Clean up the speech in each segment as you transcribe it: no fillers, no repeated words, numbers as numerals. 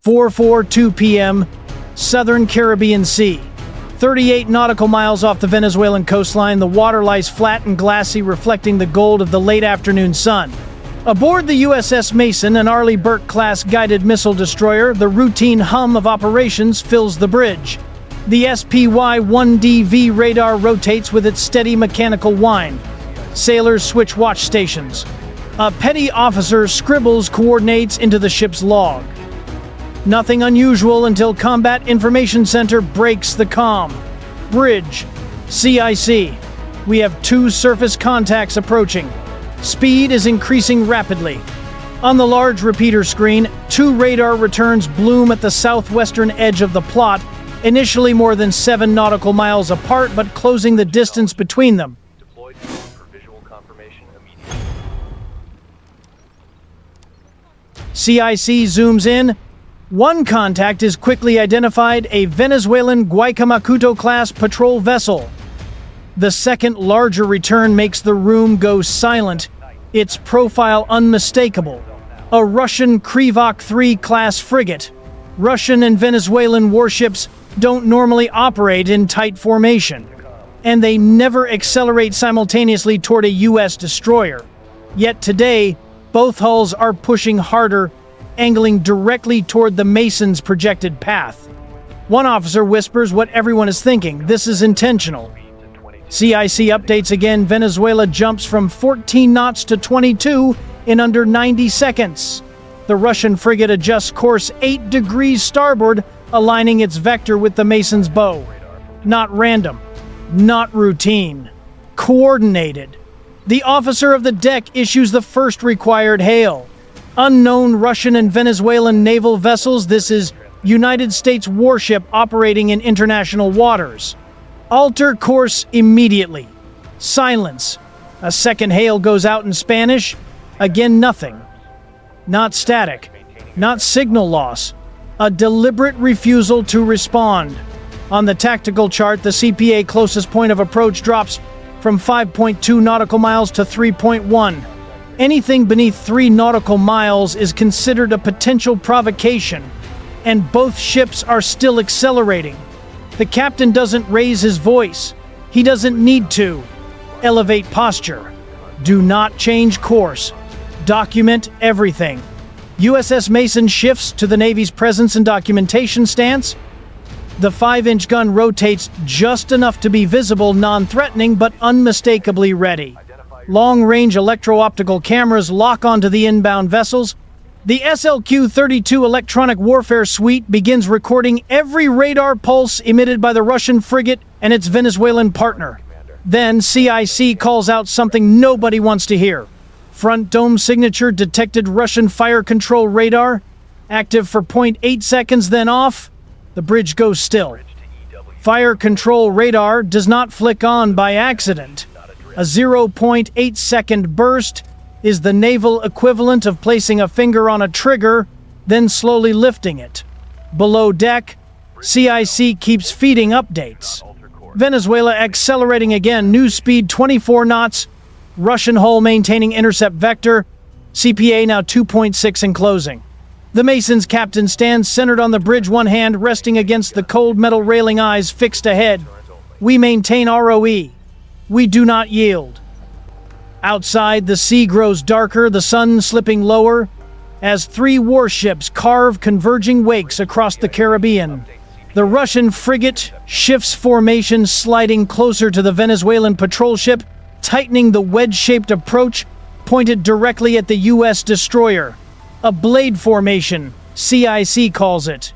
4:42 p.m., Southern Caribbean Sea. 38 nautical miles off the Venezuelan coastline, the water lies flat and glassy, reflecting the gold of the late afternoon sun. Aboard the USS Mason, an Arleigh Burke-class guided missile destroyer, the routine hum of operations fills the bridge. The SPY-1DV radar rotates with its steady mechanical whine. Sailors switch watch stations. A petty officer scribbles coordinates into the ship's log. Nothing unusual until Combat Information Center breaks the calm. Bridge. CIC. We have 2 surface contacts approaching. Speed is increasing rapidly. On the large repeater screen, 2 radar returns bloom at the southwestern edge of the plot, initially more than 7 nautical miles apart, but closing the distance between them. Deployed for visual confirmation immediately. CIC zooms in. One contact is quickly identified, a Venezuelan Guaycamacuto-class patrol vessel. The second larger return makes the room go silent, its profile unmistakable. A Russian Krivok III-class frigate. Russian and Venezuelan warships don't normally operate in tight formation, and they never accelerate simultaneously toward a U.S. destroyer. Yet today, both hulls are pushing harder, angling directly toward the Mason's projected path. One officer whispers what everyone is thinking: this is intentional. CIC updates again. Venezuela jumps from 14 knots to 22 in under 90 seconds. The Russian frigate adjusts course 8 degrees starboard, aligning its vector with the Mason's bow. Not random, not routine, coordinated. The officer of the deck issues the first required hail. Unknown Russian and Venezuelan naval vessels. This is United States warship operating in international waters. Alter course immediately. Silence. A second hail goes out in Spanish. Again, nothing. Not static. Not signal loss. A deliberate refusal to respond. On the tactical chart, the CPA closest point of approach drops from 5.2 nautical miles to 3.1. Anything beneath 3 nautical miles is considered a potential provocation, and both ships are still accelerating. The captain doesn't raise his voice. He doesn't need to. Elevate posture. Do not change course. Document everything. USS Mason shifts to the Navy's presence and documentation stance. The 5-inch gun rotates just enough to be visible, non-threatening, but unmistakably ready. Long-range electro-optical cameras lock onto the inbound vessels. The SLQ-32 electronic warfare suite begins recording every radar pulse emitted by the Russian frigate and its Venezuelan partner. Then CIC calls out something nobody wants to hear. Front dome signature detected. Russian fire control radar. Active for 0.8 seconds, then off. The bridge goes still. Fire control radar does not flick on by accident. A 0.8 second burst is the naval equivalent of placing a finger on a trigger, then slowly lifting it. Below deck, CIC keeps feeding updates. Venezuela accelerating again, new speed 24 knots. Russian hull maintaining intercept vector. CPA now 2.6 in closing. The Mason's captain stands centered on the bridge, one hand resting against the cold metal railing, eyes fixed ahead. We maintain ROE. We do not yield. Outside, the sea grows darker, the sun slipping lower, as 3 warships carve converging wakes across the Caribbean. The Russian frigate shifts formation, sliding closer to the Venezuelan patrol ship, tightening the wedge-shaped approach, pointed directly at the U.S. destroyer. A blade formation, CIC calls it.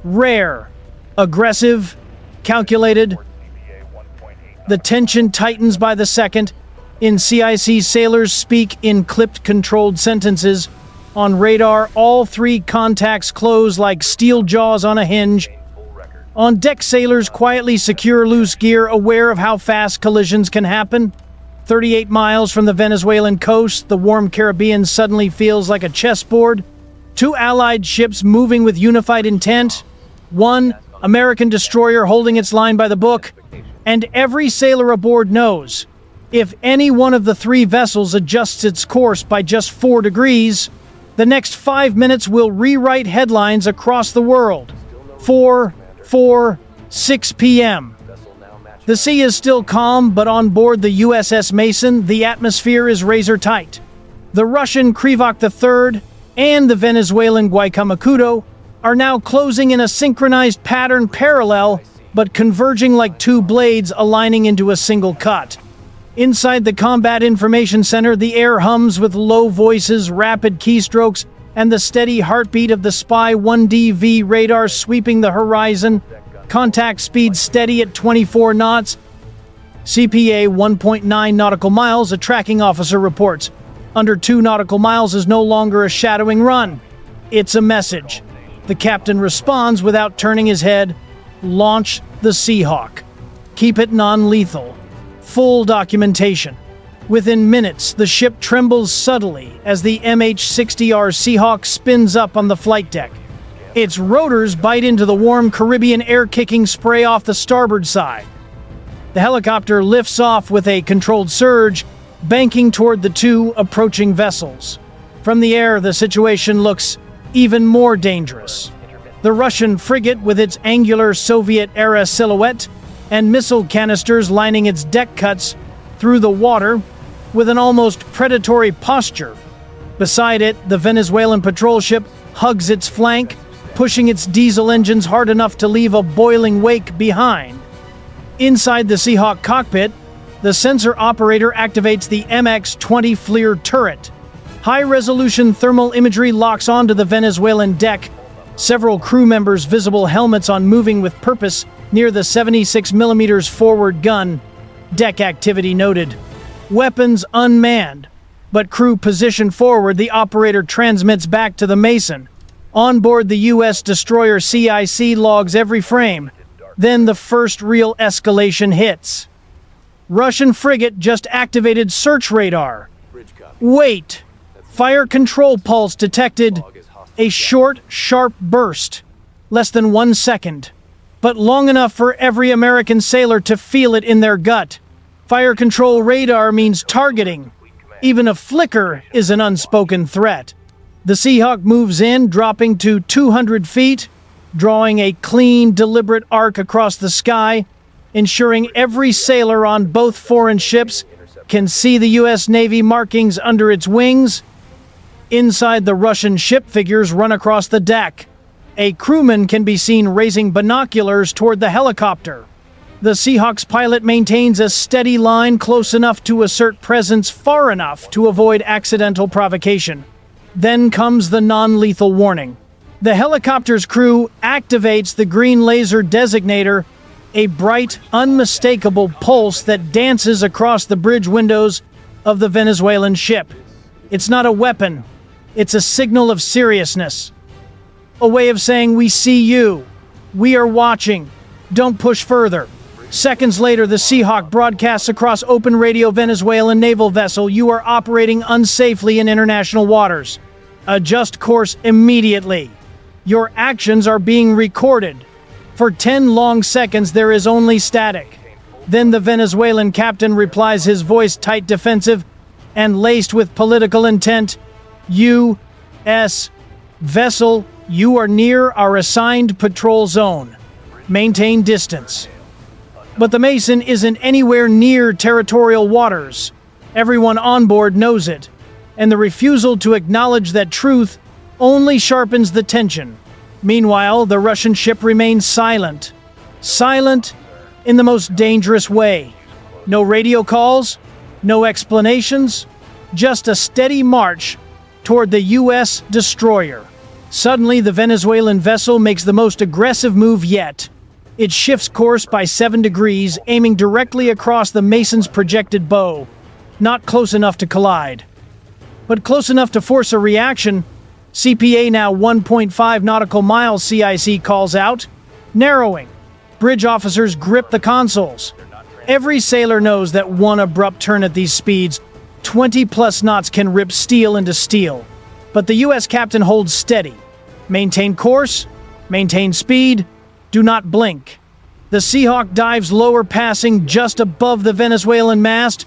Rare, aggressive, calculated. The tension tightens by the second. In CIC, sailors speak in clipped, controlled sentences. On radar, all 3 contacts close like steel jaws on a hinge. On deck, sailors quietly secure loose gear, aware of how fast collisions can happen. 38 miles from the Venezuelan coast, the warm Caribbean suddenly feels like a chessboard. 2 Allied ships moving with unified intent. 1 American destroyer holding its line by the book. And every sailor aboard knows, if any one of the 3 vessels adjusts its course by just 4 degrees, The next 5 minutes will rewrite headlines across the world. 6 p.m. The sea is still calm, but on board the USS Mason, the atmosphere is razor tight. The Russian Krivak III and the Venezuelan Guaycamacuto are now closing in a synchronized pattern parallel, but converging like two blades aligning into a single cut. Inside the Combat Information Center, the air hums with low voices, rapid keystrokes, and the steady heartbeat of the Spy 1DV radar sweeping the horizon. Contact speed steady at 24 knots. CPA 1.9 nautical miles, a tracking officer reports. Under 2 nautical miles is no longer a shadowing run. It's a message. The captain responds without turning his head. Launch the Seahawk. Keep it non-lethal. Full documentation. Within minutes, the ship trembles subtly as the MH-60R Seahawk spins up on the flight deck. Its rotors bite into the warm Caribbean air-kicking spray off the starboard side. The helicopter lifts off with a controlled surge, banking toward the 2 approaching vessels. From the air, the situation looks even more dangerous. The Russian frigate, with its angular Soviet-era silhouette and missile canisters lining its deck, cuts through the water with an almost predatory posture. Beside it, the Venezuelan patrol ship hugs its flank, pushing its diesel engines hard enough to leave a boiling wake behind. Inside the Seahawk cockpit, the sensor operator activates the MX-20 FLIR turret. High-resolution thermal imagery locks onto the Venezuelan deck, several crew members' visible helmets on moving with purpose near the 76mm forward gun. Deck activity noted. Weapons unmanned, but crew position forward. The operator transmits back to the Mason. On board, the U.S. destroyer CIC logs every frame. Then the first real escalation hits. Russian frigate just activated search radar. Wait! Fire control pulse detected. A short, sharp burst. Less than 1 second. But long enough for every American sailor to feel it in their gut. Fire control radar means targeting. Even a flicker is an unspoken threat. The Seahawk moves in, dropping to 200 feet, drawing a clean, deliberate arc across the sky, ensuring every sailor on both foreign ships can see the U.S. Navy markings under its wings. Inside, the Russian ship figures run across the deck. A crewman can be seen raising binoculars toward the helicopter. The Seahawk's pilot maintains a steady line close enough to assert presence, far enough to avoid accidental provocation. Then comes the non-lethal warning. The helicopter's crew activates the green laser designator, a bright, unmistakable pulse that dances across the bridge windows of the Venezuelan ship. It's not a weapon. It's a signal of seriousness. A way of saying, we see you. We are watching. Don't push further. Seconds later, the Seahawk broadcasts across open radio. Venezuelan naval vessel, you are operating unsafely in international waters. Adjust course immediately. Your actions are being recorded. For 10 long seconds, there is only static. Then the Venezuelan captain replies, his voice tight, defensive, and laced with political intent. U.S. vessel, you are near our assigned patrol zone. Maintain distance. But the Mason isn't anywhere near territorial waters. Everyone on board knows it, and the refusal to acknowledge that truth only sharpens the tension. Meanwhile, the Russian ship remains silent. Silent in the most dangerous way. No radio calls, no explanations, just a steady march toward the U.S. destroyer. Suddenly, the Venezuelan vessel makes the most aggressive move yet. It shifts course by 7 degrees, aiming directly across the Mason's projected bow. Not close enough to collide, but close enough to force a reaction. CPA now 1.5 nautical miles, CIC calls out. Narrowing. Bridge officers grip the consoles. Every sailor knows that one abrupt turn at these speeds, 20+ knots, can rip steel into steel. But the U.S. captain holds steady. Maintain course, maintain speed, do not blink. The Seahawk dives lower, passing just above the Venezuelan mast.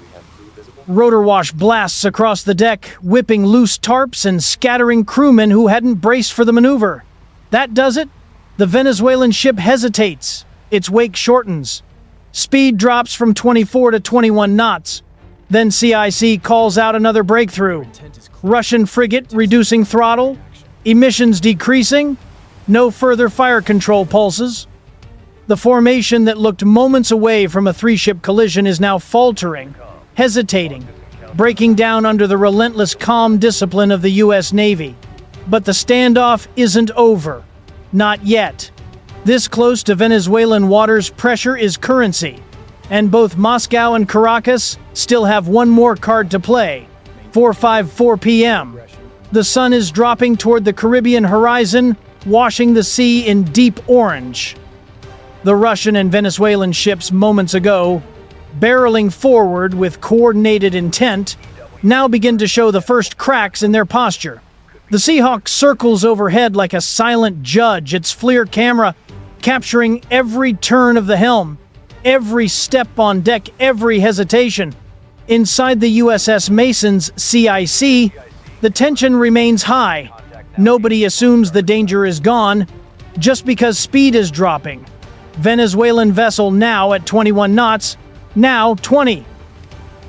Rotor wash blasts across the deck, whipping loose tarps and scattering crewmen who hadn't braced for the maneuver. That does it. The Venezuelan ship hesitates. Its wake shortens. Speed drops from 24 to 21 knots. Then CIC calls out another breakthrough. Russian frigate reducing throttle. Emissions decreasing. No further fire control pulses. The formation that looked moments away from a three-ship collision is now faltering, hesitating, breaking down under the relentless calm discipline of the U.S. Navy. But the standoff isn't over. Not yet. This close to Venezuelan waters, pressure is currency, and both Moscow and Caracas still have one more card to play. 4:54 p.m. The sun is dropping toward the Caribbean horizon, washing the sea in deep orange. The Russian and Venezuelan ships moments ago, barreling forward with coordinated intent, now begin to show the first cracks in their posture. The Seahawk circles overhead like a silent judge, its FLIR camera capturing every turn of the helm, every step on deck, every hesitation. Inside the USS Mason's CIC, the tension remains high. Nobody assumes the danger is gone, just because speed is dropping. Venezuelan vessel now at 21 knots, now 20.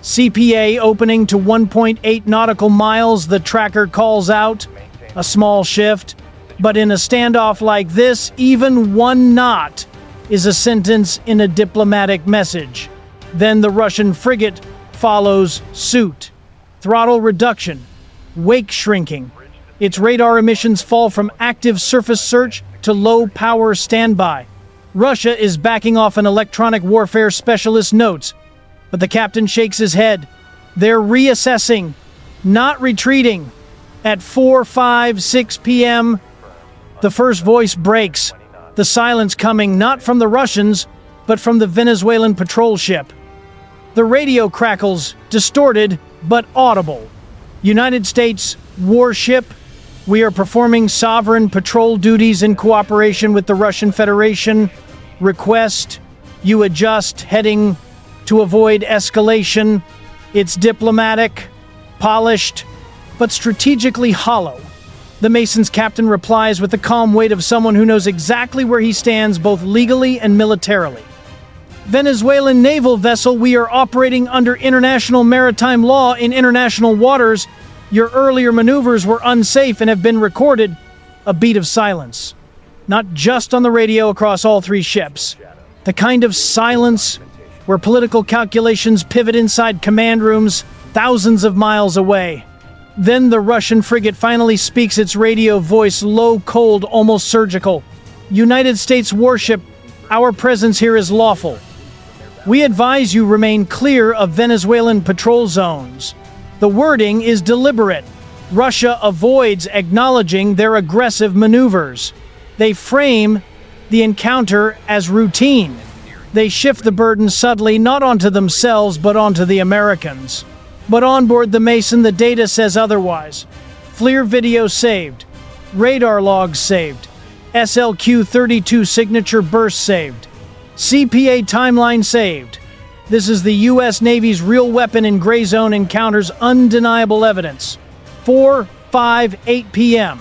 CPA opening to 1.8 nautical miles, the tracker calls out. A small shift, but in a standoff like this, even 1 knot is a sentence in a diplomatic message. Then the Russian frigate follows suit. Throttle reduction, wake shrinking. Its radar emissions fall from active surface search to low power standby. Russia is backing off, an electronic warfare specialist notes, but the captain shakes his head. They're reassessing, not retreating. At 4:56 p.m., the first voice breaks, the silence coming not from the Russians, but from the Venezuelan patrol ship. The radio crackles, distorted but audible. United States warship, we are performing sovereign patrol duties in cooperation with the Russian Federation. Request you adjust heading to avoid escalation. It's diplomatic, polished, but strategically hollow. The Mason's captain replies with the calm weight of someone who knows exactly where he stands both legally and militarily. Venezuelan naval vessel, we are operating under international maritime law in international waters. Your earlier maneuvers were unsafe and have been recorded. A beat of silence. Not just on the radio, across all three ships. The kind of silence where political calculations pivot inside command rooms thousands of miles away. Then the Russian frigate finally speaks, its radio voice low, cold, almost surgical. United States warship, our presence here is lawful. We advise you remain clear of Venezuelan patrol zones. The wording is deliberate. Russia avoids acknowledging their aggressive maneuvers. They frame the encounter as routine. They shift the burden subtly, not onto themselves, but onto the Americans. But on board the Mason, the data says otherwise. FLIR video saved. Radar logs saved. SLQ-32 signature burst saved. CPA timeline saved. This is the U.S. Navy's real weapon in gray zone encounters undeniable evidence. 4:58 p.m.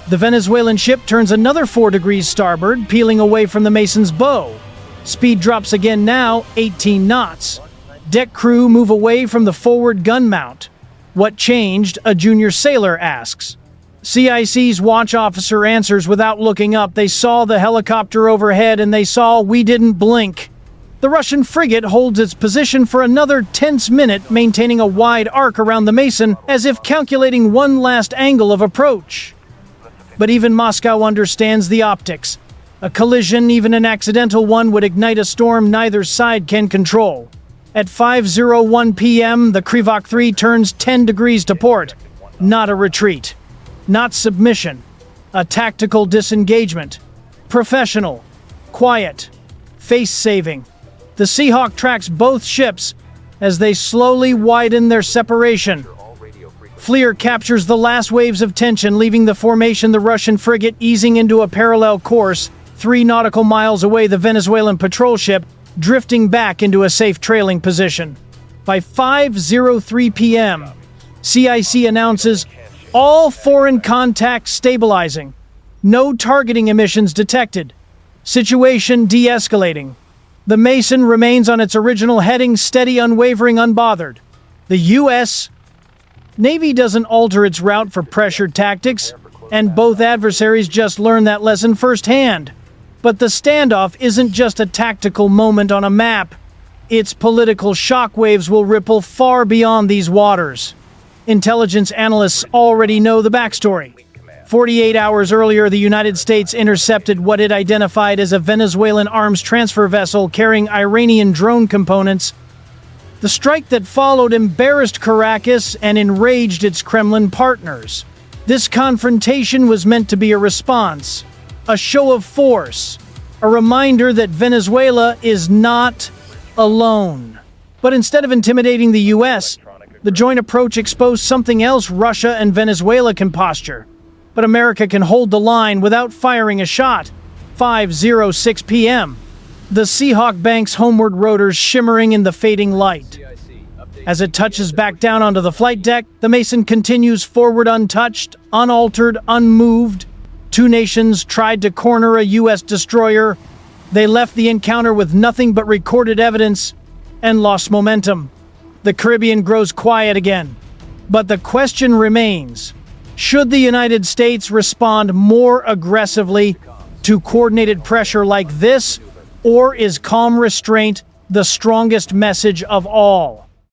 The Venezuelan ship turns another 4 degrees starboard, peeling away from the Mason's bow. Speed drops again now, 18 knots. Deck crew move away from the forward gun mount. What changed? A junior sailor asks. CIC's watch officer answers without looking up. They saw the helicopter overhead and they saw we didn't blink. The Russian frigate holds its position for another tense minute, maintaining a wide arc around the Mason as if calculating one last angle of approach. But even Moscow understands the optics. A collision, even an accidental one, would ignite a storm neither side can control. At 5:01 p.m., the Krivak 3 turns 10 degrees to port. Not a retreat. Not submission. A tactical disengagement. Professional. Quiet. Face-saving. The Seahawk tracks both ships as they slowly widen their separation. FLIR captures the last waves of tension, leaving the formation, the Russian frigate easing into a parallel course, 3 nautical miles away, the Venezuelan patrol ship drifting back into a safe trailing position. By 5:03 p.m., CIC announces all foreign contacts stabilizing. No targeting emissions detected. Situation de-escalating. The Mason remains on its original heading, steady, unwavering, unbothered. The U.S. Navy doesn't alter its route for pressured tactics, and both adversaries just learned that lesson firsthand. But the standoff isn't just a tactical moment on a map. Its political shockwaves will ripple far beyond these waters. Intelligence analysts already know the backstory. 48 hours earlier, the United States intercepted what it identified as a Venezuelan arms transfer vessel carrying Iranian drone components. The strike that followed embarrassed Caracas and enraged its Kremlin partners. This confrontation was meant to be a response, a show of force, a reminder that Venezuela is not alone. But instead of intimidating the U.S., the joint approach exposed something else Russia and Venezuela can posture. But America can hold the line without firing a shot. 5:06 p.m. The Seahawk banks homeward rotors shimmering in the fading light. As it touches back down onto the flight deck, the Mason continues forward untouched, unaltered, unmoved. Two nations tried to corner a U.S. destroyer. They left the encounter with nothing but recorded evidence and lost momentum. The Caribbean grows quiet again. But the question remains, should the United States respond more aggressively to coordinated pressure like this, or is calm restraint the strongest message of all?